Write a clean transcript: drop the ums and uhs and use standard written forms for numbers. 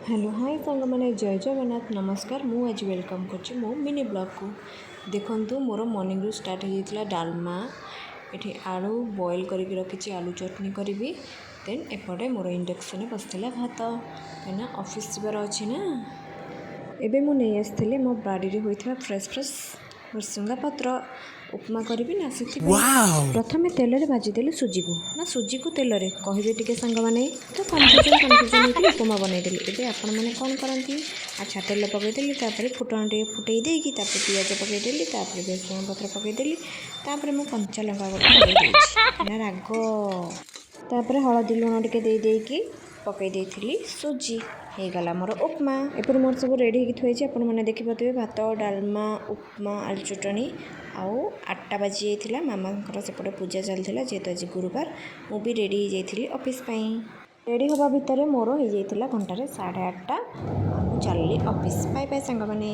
Hello hi सांग मैंने जय जगन्नाथ नमस्कार मु आज वेलकम कर मो मिनी ब्लॉग को देखु मोर मॉर्निंग रू स्टार्ट हो डालमा ये आलू बॉयल करके रखी आलू चटनी करी देन एपटे मोर इंडक्शन बसला भात कहीं ऑफिस जबार अच्छी ना एबे मु नहीं आसती मो बाड़ी रे होइथिबा फ्रेश फ्रेश भृसंगा पत्र उपमा करी ना से प्रथम तेल रे भाजीदेली सुजी को ना सुजी को तेल रे कहे टे सांग मैंने तो कन्फ्यूजन होकर उपमा बनईदेली एबे आपण मैंने कौन करती अच्छा तेल पकईदेली फुटण टे फुटई देकी पियाज पकईदेली भृसंगा पत्र पकईदेली मुझे कंचा लंका गोटे पकई राग हलदी लुण टे पकई देती सुजी हो गला मोर उपमा एपर मोर सब रेडी होगी थी आपने देखिपे भात डालमा उपमा आलू चटनी आउ 8टा बाजी जाइए मामा सेपटे पूजा चलता जेहेतु आज गुरुवार मु भी रेडी हो जाइए ऑफिस रेडी हवा भितर मोर हो जाता घंटारे 8:30 चलली ऑफिस बाय बाय सांग माने।